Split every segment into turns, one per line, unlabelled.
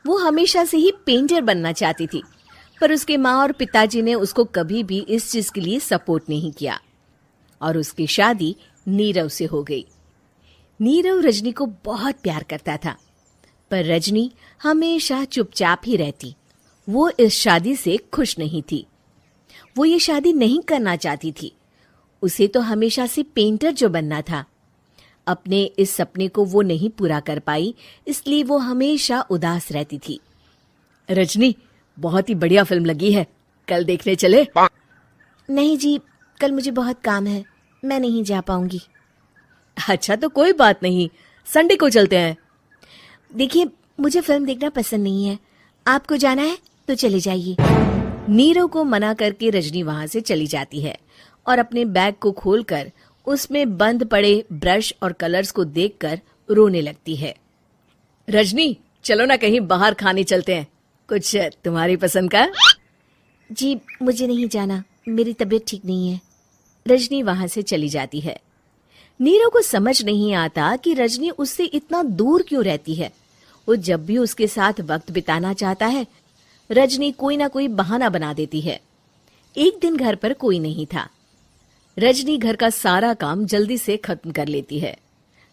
वो हमेशा से ही पेंटर बनना चाहती थी, पर उसके माँ और पिताजी ने उसको कभी भी इस चीज के लिए सपोर्ट नहीं किया और उसकी शादी नीरव से हो गई। नीरव रजनी को बहुत प्यार करता था, पर रजनी हमेशा चुपचाप ही रहती। वो इस शादी से खुश नहीं थी। वो ये शादी नहीं करना चाहती थी। उसे तो हमेशा से पेंटर जो बनना था। अपने इस सपने को वो नहीं पूरा कर पाई, इसलिए वो हमेशा उदास रहती थी। रजनी, बहुत ही बढ़िया फिल्म लगी है, कल देखने चले? नहीं जी, कल मुझे बहुत काम है, मैं नहीं जा पाऊंगी। अच्छा तो कोई बात नहीं, संडे को चलते हैं। देखिए, मुझे फिल्म देखना पसंद नहीं है, आपको जाना है तो चले जाइए। नीरव को मना करके रजनी वहां से चली जाती है और अपने बैग को खोलकर उसमें बंद पड़े ब्रश और कलर्स को देखकर रोने लगती है। रजनी, चलो ना कहीं बाहर खाने चलते हैं, कुछ तुम्हारी पसंद का। जी, मुझे नहीं जाना, मेरी तबीयत ठीक नहीं है। रजनी वहां से चली जाती है। नीरव को समझ नहीं आता कि रजनी उससे इतना दूर क्यों रहती है। वो जब भी उसके साथ वक्त बिताना चाहता है, रजनी कोई ना कोई बहाना बना देती है। एक दिन घर पर कोई नहीं था। रजनी घर का सारा काम जल्दी से खत्म कर लेती है।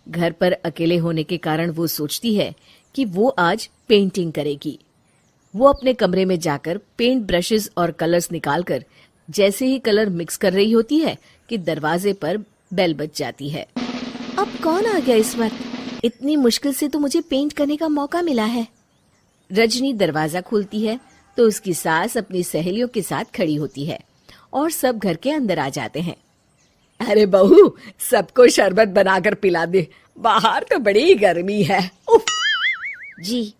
घर पर अकेले होने के कारण वो सोचती है कि वो आज पेंटिंग करेगी। वो अपने कमरे में जाकर पेंट ब्रशेस और कलर्स निकालकर जैसे ही कलर मिक्स कर रही होती है कि दरवाजे पर बेल बज जाती है। अब कौन आ गया इस वक्त? इतनी मुश्किल से तो मुझे पेंट करने का मौका मिला है। रजनी दरवाजा खोलती है तो उसकी सास अपनी सहेलियों के साथ खड़ी होती है और सब घर के अंदर आ जाते हैं। अरे बहू, सबको शरबत बनाकर पिला दे, बाहर तो बड़ी गर्मी है। उफ। जी।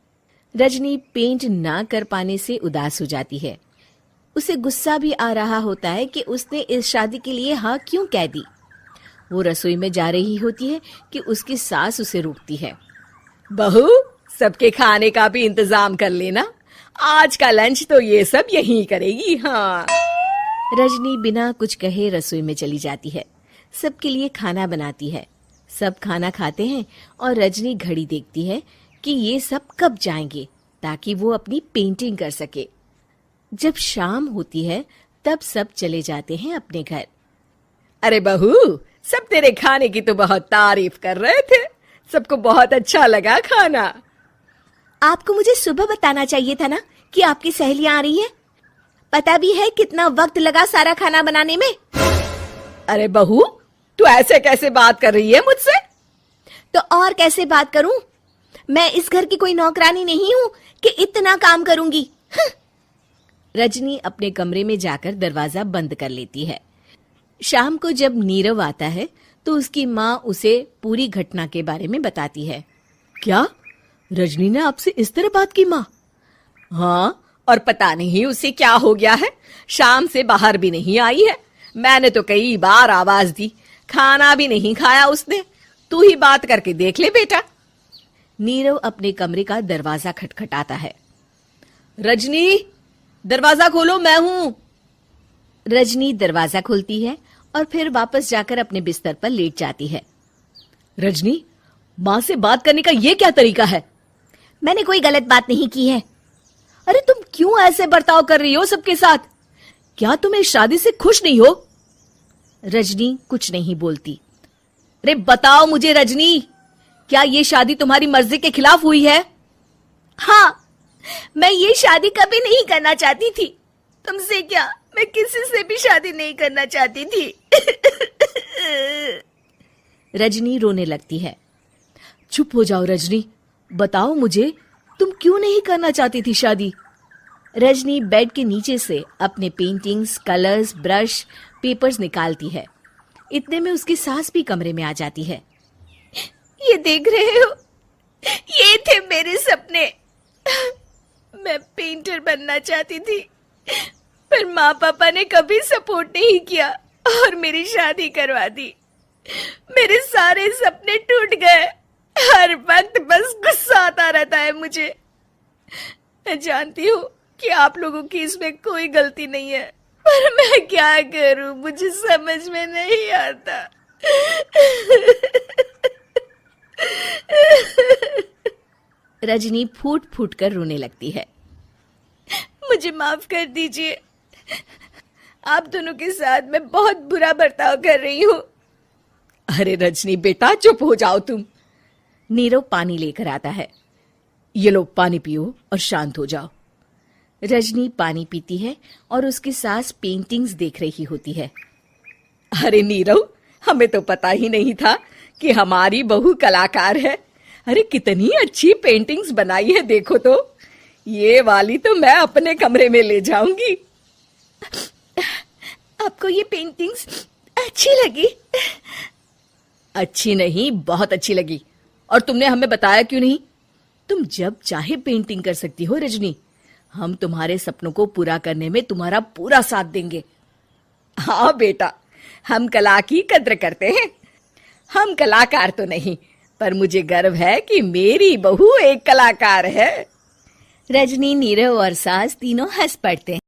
रजनी पेंट ना कर पाने से उदास हो जाती है। उसे गुस्सा भी आ रहा होता है कि उसने इस शादी के लिए हाँ क्यों कह दी। वो रसोई में जा रही होती है कि उसकी सास उसे रोकती है। बहू, सबके खाने का भी इंतजाम कर लेना, आज का लंच तो ये सब यहीं करेगी। हाँ। रजनी बिना कुछ कहे रसोई में चली जाती है। सबके लिए खाना बनाती है। सब खाना खाते हैं और रजनी घड़ी देखती है कि ये सब कब जाएंगे ताकि वो अपनी पेंटिंग कर सके। जब शाम होती है तब सब चले जाते हैं अपने घर। अरे बहू, सब तेरे खाने की तो बहुत तारीफ कर रहे थे, सबको बहुत अच्छा लगा खाना। आपको मुझे सुबह बताना चाहिए था ना कि आपकी सहेलियां आ रही हैं। पता भी है कितना वक्त लगा सारा खाना बनाने में। अरे बहू, तू ऐसे कैसे बात कर रही है मुझसे? तो और कैसे बात करूं? मैं इस घर की कोई नौकरानी नहीं हूं कि इतना काम करूंगी। रजनी अपने कमरे में जाकर दरवाजा बंद कर लेती है। शाम को जब नीरव आता है तो उसकी माँ उसे पूरी घटना के बारे में बताती है। क्या रजनी ने आपसे इस तरह बात की माँ? हाँ, और पता नहीं उसे क्या हो गया है, शाम से बाहर भी नहीं आई है। मैंने तो कई बार आवाज दी, खाना भी नहीं खाया उसने। तू ही बात करके देख ले बेटा। नीरव अपने कमरे का दरवाजा खटखटाता है। रजनी, दरवाजा खोलो, मैं हूं। रजनी दरवाजा खोलती है और फिर वापस जाकर अपने बिस्तर पर लेट जाती है। रजनी, माँ से बात करने का ये क्या तरीका है? मैंने कोई गलत बात नहीं की है। अरे तुम क्यों ऐसे बर्ताव कर रही हो सबके साथ? क्या तुम इस शादी से खुश नहीं हो? रजनी कुछ नहीं बोलती। अरे बताओ मुझे रजनी, क्या ये शादी तुम्हारी मर्जी के खिलाफ हुई है? हाँ, मैं ये शादी कभी नहीं करना चाहती थी। तुमसे क्या, मैं किसी से भी शादी नहीं करना चाहती थी। रजनी रोने लगती है। चुप हो जाओ रजनी, बताओ मुझे, तुम क्यों नहीं करना चाहती थी शादी? रजनी बेड के नीचे से अपने पेंटिंग्स, कलर्स, ब्रश, पेपर्स निकालती है। इतने में उसकी सास भी कमरे में आ जाती है। ये देख रहे हो, ये थे मेरे सपने। मैं पेंटर बनना चाहती थी, पर माँ पापा ने कभी सपोर्ट नहीं किया और मेरी शादी करवा दी। मेरे सारे सपने टूट गए। हर वक्त बस गुस्सा आता रहता है मुझे। मैं जानती हूँ कि आप लोगों की इसमें कोई गलती नहीं है, पर मैं क्या करूँ, मुझे समझ में नहीं आता। रजनी फूट फूट कर रोने लगती है। मुझे माफ कर दीजिए, आप दोनों के साथ मैं बहुत बुरा बर्ताव कर रही हूँ।
अरे रजनी बेटा, चुप हो जाओ तुम।
नीरव पानी लेकर आता है।
ये लो पानी पियो और शांत हो जाओ।
रजनी पानी पीती है और उसकी सास पेंटिंग्स देख रही होती है।
अरे नीरव, हमें तो पता ही नहीं था कि हमारी बहू कलाकार है। अरे कितनी अच्छी पेंटिंग्स बनाई है, देखो तो। ये वाली तो मैं अपने कमरे में ले जाऊंगी।
आपको ये पेंटिंग्स अच्छी लगी?
अच्छी नहीं, बहुत अच्छी लगी। और तुमने हमें बताया क्यों नहीं? तुम जब चाहे पेंटिंग कर सकती हो रजनी। हम तुम्हारे सपनों को पूरा करने में तुम्हारा पूरा साथ देंगे। हाँ बेटा, हम कला की कद्र करते हैं। हम कलाकार तो नहीं, पर मुझे गर्व है कि मेरी बहू एक कलाकार है।
रजनी, नीरव और सास तीनों हंस पड़ते हैं।